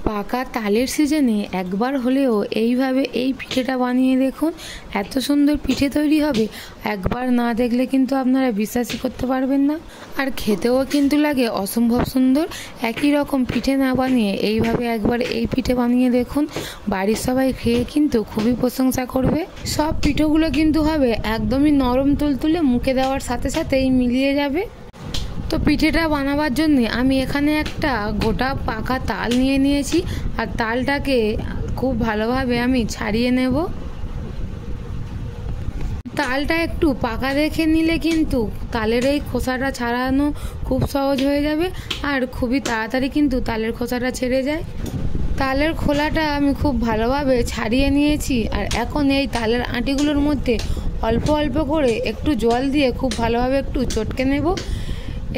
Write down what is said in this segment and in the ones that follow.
পাকা তালের সিজনে একবার হলেও এইভাবে এই পিঠেটা বানিয়ে দেখুন, এত সুন্দর পিঠে তৈরি হবে। একবার না দেখলে কিন্তু আপনারা বিশ্বাসই করতে পারবেন না। আর খেতেও কিন্তু লাগে অসম্ভব সুন্দর। একই রকম পিঠে না বানিয়ে এইভাবে একবার এই পিঠে বানিয়ে দেখুন, বাড়ির সবাই খেয়ে কিন্তু খুবই প্রশংসা করবে। সব পিঠেগুলো কিন্তু হবে একদমই নরম তুলতুলে, মুখে দেওয়ার সাথে সাথেই মিলিয়ে যাবে। তো পিঠেটা বানাবার জন্য আমি এখানে একটা গোটা পাকা তাল নিয়ে নিয়েছি, আর তালটাকে খুব ভালোভাবে আমি ছাড়িয়ে নেব। তালটা একটু পাকা দেখে নিলে কিন্তু তালের এই খোসাটা ছাড়ানো খুব সহজ হয়ে যাবে, আর খুবই তাড়াতাড়ি কিন্তু তালের খোসাটা ছেড়ে যায়। তালের খোলাটা আমি খুব ভালোভাবে ছাড়িয়ে নিয়েছি, আর এখন এই তালের আঁটিগুলোর মধ্যে অল্প অল্প করে একটু জল দিয়ে খুব ভালোভাবে একটু চটকে নেব।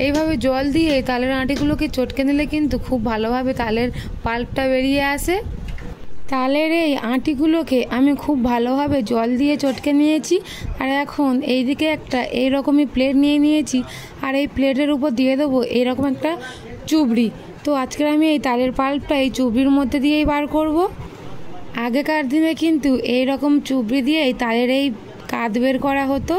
এইভাবে জল দিয়ে তালের আঁটিগুলোকে চটকে নিলে কিন্তু খুব ভালোভাবে তালের পাল্পটা বেরিয়ে আসে। তালের এই আঁটিগুলোকে আমি খুব ভালোভাবে জল দিয়ে চটকে নিয়েছি, আর এখন এইদিকে একটা এইরকমই প্লেট নিয়ে নিয়েছি, আর এই প্লেটের উপর দিয়ে দেবো এইরকম একটা চুবড়ি। তো আজকে আমি এই তালের পাল্পটা এই চুবড়ির মধ্যে দিয়েই বার করব। আগেকার দিনে কিন্তু এইরকম চুবড়ি দিয়েই তালের এই কাঁধ বের করা হতো।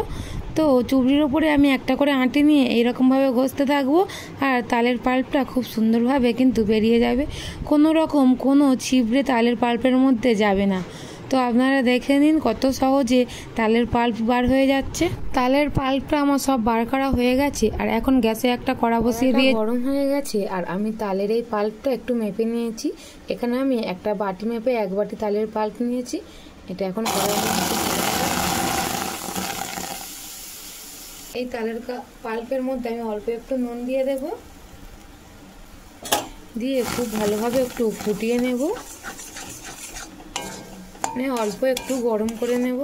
তো চুবড়ির ওপরে আমি একটা করে আঁটি নিয়ে এইরকমভাবে ঘষতে থাকবো, আর তালের পাল্পটা খুব সুন্দরভাবে কিন্তু বেরিয়ে যাবে। কোনো রকম কোনো ছিবড়ে তালের পাল্পের মধ্যে যাবে না। তো আপনারা দেখে নিন কত সহজে তালের পাল্প বার হয়ে যাচ্ছে। তালের পাল্পটা আমার সব বার করা হয়ে গেছে, আর এখন গ্যাসে একটা কড়া বসিয়ে দিয়ে গরম হয়ে গেছে, আর আমি তালের এই পাল্পটা একটু মেপে নিয়েছি। এখানে আমি একটা বাটি মেপে 1 বাটি তালের পাল্প নিয়েছি। এটা এখন কড়াই এই তালের পাল্পের মধ্যে আমি অল্প একটু নুন দিয়ে দেব, দিয়ে খুব ভালোভাবে একটু ফুটিয়ে নেব, মানে অল্প একটু গরম করে নেব।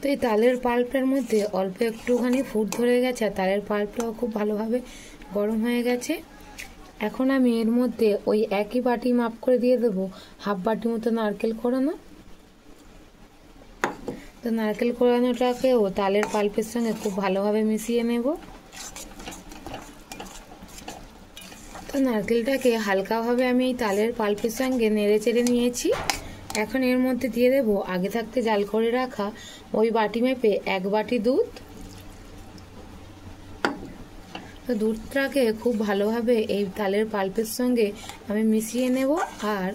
তো এই তালের পাল্পের মধ্যে অল্প একটুখানি ফুট ধরে গেছে, আর তালের পাল্পটাও খুব ভালোভাবে গরম হয়ে গেছে। এখন আমি এর মধ্যে ওই একই বাটি মাপ করে দিয়ে দেবো 1/2 বাটি মতো নারকেল কোড়ানো। তো নারকেল কোড়ানোটাকেও তালের পাল্পের সঙ্গে খুব ভালোভাবে মিশিয়ে নেব। তো নারকেলটাকে হালকাভাবে আমি এই তালের পাল্পের সঙ্গে নেড়ে চেড়ে নিয়েছি। এখন এর মধ্যে দিয়ে দেব আগে থাকতে জাল করে রাখা ওই বাটি মেপে 1 বাটি দুধ। তো দুধটাকে খুব ভালোভাবে এই তালের পাল্পের সঙ্গে আমি মিশিয়ে নেব, আর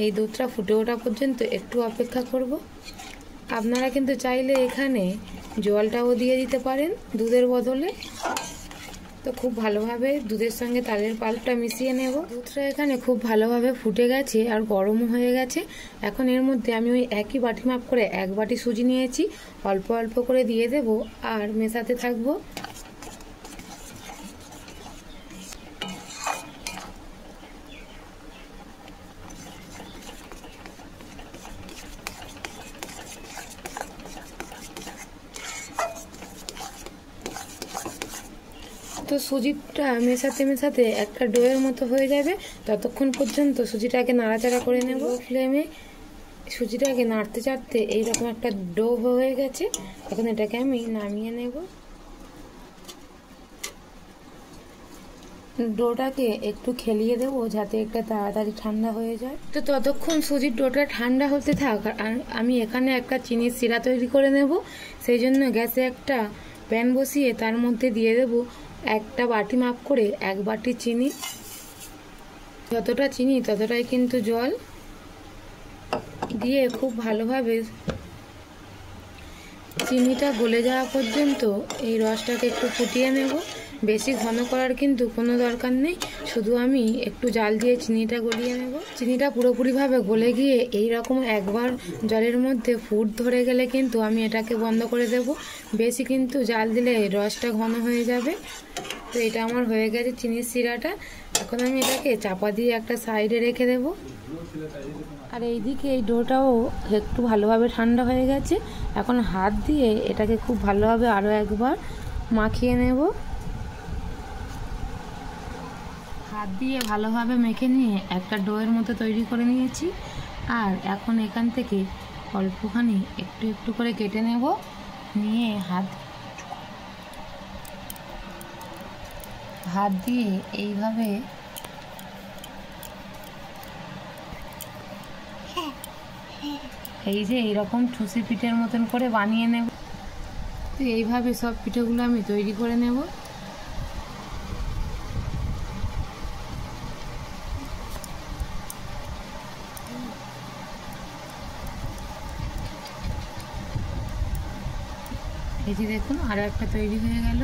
এই দুধটা ফুটে ওঠা পর্যন্ত একটু অপেক্ষা করব। আপনারা কিন্তু চাইলে এখানে জলটাও দিয়ে দিতে পারেন দুধের বদলে। তো খুব ভালোভাবে দুধের সঙ্গে তালের পাল্পটা মিশিয়ে নেব। দুধটা এখানে খুব ভালোভাবে ফুটে গেছে আর গরমও হয়ে গেছে। এখন এর মধ্যে আমি ওই একই বাটি মাপ করে 1 বাটি সুজি নিয়েছি, অল্প অল্প করে দিয়ে দেব আর মেশাতে থাকবো। তো সুজিটা মেশাতে মেশাতে একটা ডোয়ের মতো হয়ে যাবে, ততক্ষণ পর্যন্ত সুজিটাকে নাড়াচাড়া করে নেব। ফ্লেমে সুজিটাকে নাড়তে চাড়তে এইরকম একটা ডো হয়ে গেছে। এখন এটাকে আমি নামিয়ে নেব। ডোটাকে একটু খেলিয়ে দেব যাতে একটা তাড়াতাড়ি ঠান্ডা হয়ে যায়। তো ততক্ষণ সুজির ডোটা ঠান্ডা হতে থাক, আর আমি এখানে একটা চিনির শিরা তৈরি করে নেব। সেই জন্য গ্যাসে একটা প্যান বসিয়ে তার মধ্যে দিয়ে দেব একটা বাটি মাপ করে 1 বাটি চিনি। যতটা চিনি ততটাই কিন্তু জল দিয়ে খুব ভালোভাবে চিনিটা গলে যাওয়া পর্যন্ত এই রসটাকে একটু ফুটিয়ে নেব। বেশি ঘন করার কিন্তু কোনো দরকার নেই, শুধু আমি একটু জাল দিয়ে চিনিটা গলিয়ে নেব। চিনিটা পুরোপুরিভাবে গলে গিয়ে এই রকম একবার জলের মধ্যে ফুট ধরে গেলে কিন্তু আমি এটাকে বন্ধ করে দেব। বেশি কিন্তু জাল দিলে রসটা ঘন হয়ে যাবে। তো এটা আমার হয়ে গেছে চিনির শিরাটা। এখন আমি এটাকে চাপা দিয়ে একটা সাইডে রেখে দেব। আর এইদিকে এই ডোটাও একটু ভালোভাবে ঠান্ডা হয়ে গেছে। এখন হাত দিয়ে এটাকে খুব ভালোভাবে আরও একবার মাখিয়ে নেব। হাত দিয়ে ভালোভাবে মেখে নিয়ে একটা ডোয়ের মতো তৈরি করে নিয়েছি, আর এখন এখান থেকে অল্পখানি একটু একটু করে কেটে নেব। নিয়ে হাত দিয়ে এইভাবে এই যে এইরকম ঠুসি পিঠের মতন করে বানিয়ে নেব। তো এইভাবে সব পিঠেগুলো আমি তৈরি করে নেব। এই যে দেখুন আরও একটা তৈরি হয়ে গেল।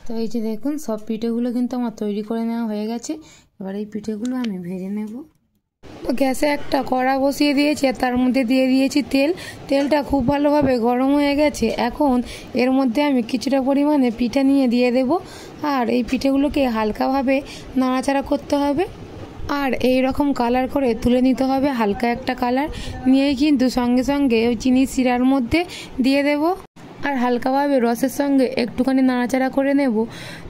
তো এই যে দেখুন সব পিঠেগুলো কিন্তু আমার তৈরি করে নেওয়া হয়ে গেছে। এবার এই পিঠেগুলো আমি ভেজে নেব। তো গ্যাসে একটা কড়া বসিয়ে দিয়েছি আর তার মধ্যে দিয়ে দিয়েছি তেল। তেলটা খুব ভালোভাবে গরম হয়ে গেছে। এখন এর মধ্যে আমি কিছুটা পরিমাণে পিঠে নিয়ে দিয়ে দেব। আর এই পিঠেগুলোকে হালকাভাবে নাড়াচাড়া করতে হবে আর এই রকম কালার করে তুলে নিতে হবে। হালকা একটা কালার নিয়েই কিন্তু সঙ্গে সঙ্গে ওই চিনির শিরার মধ্যে দিয়ে দেব আর হালকাভাবে রসের সঙ্গে একটুখানি নাড়াচাড়া করে নেব।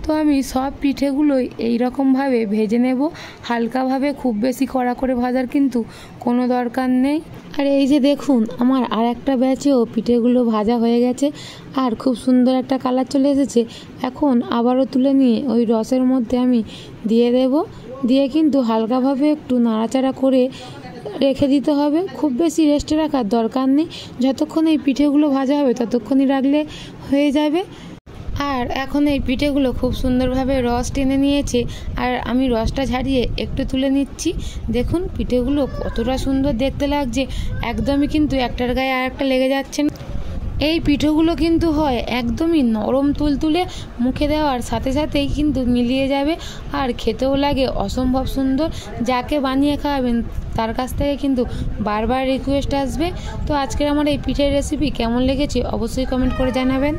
তো আমি সব পিঠেগুলোই এই রকমভাবে ভেজে নেব হালকাভাবে, খুব বেশি কড়া করে ভাজার কিন্তু কোনো দরকার নেই। আর এই যে দেখুন আমার আর একটা ব্যাচেও পিঠেগুলো ভাজা হয়ে গেছে আর খুব সুন্দর একটা কালার চলে এসেছে। এখন আবারও তুলে নিয়ে ওই রসের মধ্যে আমি দিয়ে দেব। দিয়ে কিন্তু হালকাভাবে একটু নাড়াচাড়া করে রেখে দিতে হবে। খুব বেশি রেস্টে রাখার দরকার নেই, যতক্ষণ এই পিঠেগুলো ভাজা হবে ততক্ষণই রাখলে হয়ে যাবে। আর এখন এই পিঠেগুলো খুব সুন্দরভাবে রস টেনে নিয়েছে আর আমি রসটা ঝাড়িয়ে একটু তুলে নিচ্ছি। দেখুন পিঠেগুলো কতটা সুন্দর দেখতে লাগছে, একদমই কিন্তু একটার গায়ে আর একটা লেগে যাচ্ছে না। এই পিঠেগুলো কিন্তু হয় একদমই নরম তুলতুলে, মুখে দেওয়ার সাথে সাথেই কিন্তু মিলিয়ে যাবে আর খেতেও লাগে অসম্ভব সুন্দর। যাকে বানিয়ে খাওয়াবেন তার কাছ থেকে কিন্তু বারবার রিকোয়েস্ট আসবে। তো আজকের আমার এই পিঠের রেসিপি কেমন লেগেছে অবশ্যই কমেন্ট করে জানাবেন।